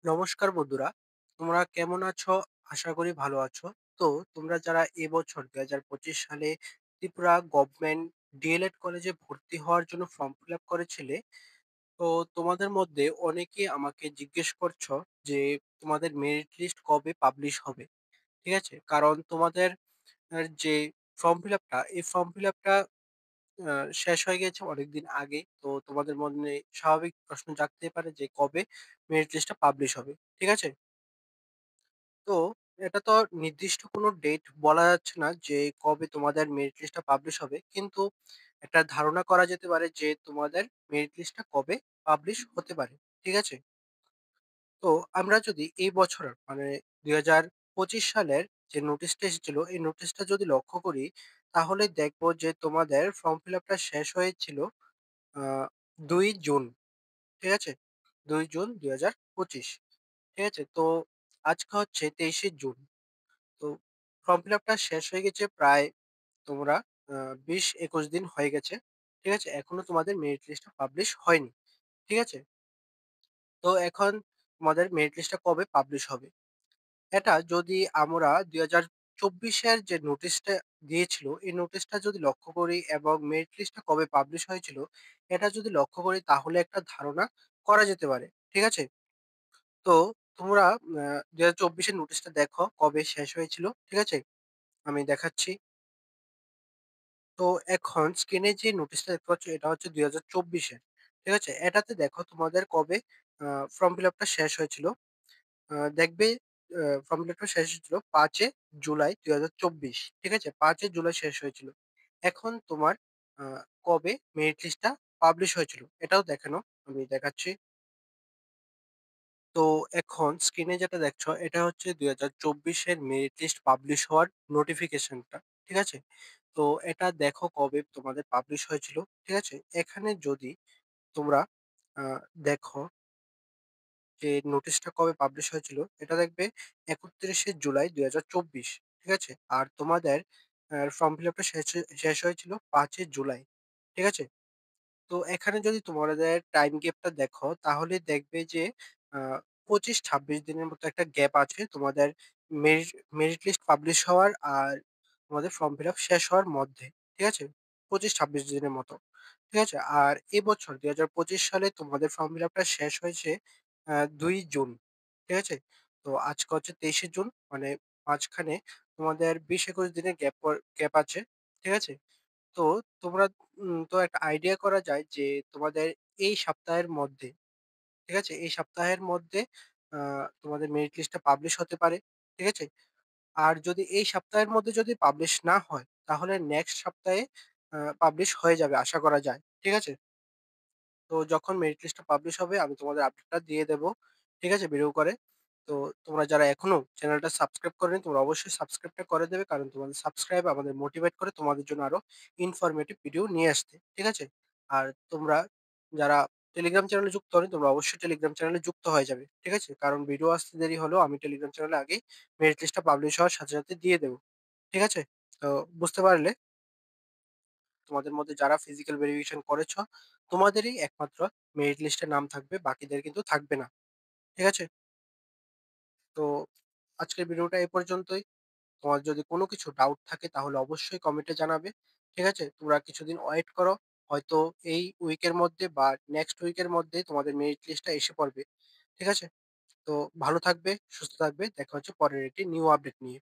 নমস্কার বন্ধুরা, তোমরা কেমন আছো? আশা করি ভালো আছো। তো তোমরা যারা এবছর ২০২৫ সালে ত্রিপুরা গভর্নমেন্ট ডিএলএড কলেজে ভর্তি হওয়ার জন্য ফর্ম ফিল আপ করেছিলে, তো তোমাদের মধ্যে অনেকেই আমাকে জিজ্ঞেস করছো যে তোমাদের মেরিট লিস্ট কবে পাবলিশ হবে? ঠিক আছে? কারণ তোমাদের যে ফর্ম ফিল আপটা, এই ফর্ম ফিল আপটা শেষ হয়ে গেছে অনেকদিন আগেই। তো তোমাদের মনে স্বাভাবিক প্রশ্ন জাগতেই পারে যে কবে মেরিট লিস্টটা পাবলিশ হবে। ঠিক আছে? তো এটা তো নির্দিষ্ট কোনো ডেট বলা যাচ্ছে না যে কবে তোমাদের মেরিট লিস্টটা পাবলিশ হবে। কিন্তু একটা ধারণা করা যেতে পারে যে তোমাদের মেরিট লিস্টটা কবে পাবলিশ হতে পারে। ঠিক আছে? তো আমরা যদি এই বছরের মানে ২০২৫ সালের যে নোটিশটা এসেছিল, এই নোটিশটা যদি লক্ষ্য করি তাহলে দেখব যে তোমাদের ফর্ম ফিল আপটা শেষ হয়েছিল আ ২ জুন। ঠিক আছে? ২ জুন ২০২৫। ঠিক আছে? তো আজকে হচ্ছে ২৩শে জুন। তো ফর্ম ফিল আপটা শেষ হয়ে গেছে প্রায় তোমরা ২০-২১ দিন হয়ে গেছে। ঠিক আছে? এখনো তোমাদের মেরিট লিস্টটা পাবলিশ হয়নি। ঠিক আছে? তো এখন তোমাদের মেরিট লিস্টটা কবে পাবলিশ হবে? এটা যদি আমরা ২০২৪ এর যে নোটিশটা দিয়েছিল, এই নোটিশটা যদি লক্ষ্য করি এবং মেরিট লিস্টটা কবে পাবলিশ হয়েছিল, এটা যদি লক্ষ্য করি তাহলে একটা ধারণা করা যেতে পারে। ঠিক আছে? তো তোমরা ২০২৪ এর নোটিশটা দেখো কবে শেষ হয়েছিল। ঠিক আছে? আমি দেখাচ্ছি। তো এখন স্ক্রিনে যে নোটিশটা দেখতে পাচ্ছ এটা হচ্ছে ২০২৪ এর। ঠিক আছে? এটাতে দেখো তোমাদের কবে আ ফর্ম ফিল আপটা শেষ হয়েছিল। দেখবে ফর্ম ফিল আপটা শেষ হয়েছিল ৫ জুলাই ২০২৪। ঠিক আছে? ৫ জুলাই শেষ হয়েছিল। এখন তোমার আ কবে মেরিট লিস্টটা পাবলিশ হয়েছিল এটাও দেখে নাও। আমি দেখাচ্ছি। তো এখন স্ক্রিনে যেটা দেখছো এটা হচ্ছে ২০২৪ এর মেরিট লিস্ট পাবলিশ হওয়ার নোটিফিকেশনটা। ঠিক আছে? তো এটা দেখো কবে তোমাদের পাবলিশ হয়েছিল। ঠিক আছে? এখানে যদি তোমরা আ দেখো যে নোটিশটা কবে পাবলিশ হয়েছিল, এটা দেখবে ৩১শে জুলাই ২০২৪। ঠিক আছে? আর তোমাদের ফর্ম ফিল আপটা শেষ হয়েছিল ৫ জুলাই। ঠিক আছে? তো এখানে যদি তোমাদের টাইম গ্যাপটা দেখো তাহলে দেখবে যে আ ২৫-২৬ দিনের মতো একটা গ্যাপ আছে তোমাদের মেরিট মেরিট লিস্ট পাবলিশ হওয়ার আর তোমাদের ফর্ম ফিল আপ শেষ হওয়ার মধ্যে। ঠিক আছে? ২৫-২৬ দিনের মতো। ঠিক আছে? আর এবছর ২০২৫ সালে তোমাদের ফর্ম ফিল আপটা শেষ হয়েছে ২ জুন। ঠিক আছে? তো আজকে হচ্ছে ২৩শে জুন মানে মাঝখানে তোমাদের ২০-২১ দিনের গ্যাপ আছে। ঠিক আছে? তো তোমরা তো একটা আইডিয়া করা যায় যে তোমাদের এই সপ্তাহের মধ্যে, ঠিক আছে? এই সপ্তাহের মধ্যে আ তোমাদের মেরিট লিস্টটা পাবলিশ হতে পারে। ঠিক আছে? আর যদি এই সপ্তাহের মধ্যে যদি পাবলিশ না হয়, তাহলে নেক্সট সপ্তাহে পাবলিশ হয়ে যাবে আশা করা যায়। ঠিক আছে? তো যখন মেরিট লিস্টটা পাবলিশ হবে আমি তোমাদের আপডেটটা দিয়ে দেব। ঠিক আছে? ভিডিও করে। তো তোমরা যারা এখনো চ্যানেলটা সাবস্ক্রাইব করেনি তোমরা অবশ্যই সাবস্ক্রাইবটা করে দেবে। কারণ তোমাদের সাবস্ক্রাইব আমাদের মোটিভেট করে তোমাদের জন্য আরো ইনফরমেটিভ ভিডিও নিয়ে আসতে। ঠিক আছে? আর তোমরা যারা টেলিগ্রাম চ্যানেলে যুক্ত হওনি তোমরা অবশ্যই টেলিগ্রাম চ্যানেলে যুক্ত হয়ে যাবে। ঠিক আছে? কারণ ভিডিও আসতে দেরি হলেও আমি টেলিগ্রাম চ্যানেলে আগেই মেরিট লিস্টটা পাবলিশ হওয়ার সাথে দিয়ে দেব। ঠিক আছে? তো বুঝতে পারলে তোমাদের মধ্যে যারা ফিজিক্যাল ভেরিফিকেশন করেছ, তোমাদেরই একমাত্র মেরিট লিস্টে নাম থাকবে, বাকিদের কিন্তু থাকবে না। ঠিক আছে? তো আজকের ভিডিওটা এ পর্যন্তই। তোমার যদি কোনো কিছু ডাউট থাকে তাহলে অবশ্যই কমেন্টে জানাবে। ঠিক আছে? তোমরা কিছুদিন ওয়েট করো। হয়তো এই উইকের মধ্যে বা নেক্সট উইকের মধ্যে তোমাদের মেরিট লিস্টটা এসে পড়বে। ঠিক আছে? তো ভালো থাকবে, সুস্থ থাকবে। দেখা হচ্ছে পরের একটি নিউ আপডেট নিয়ে।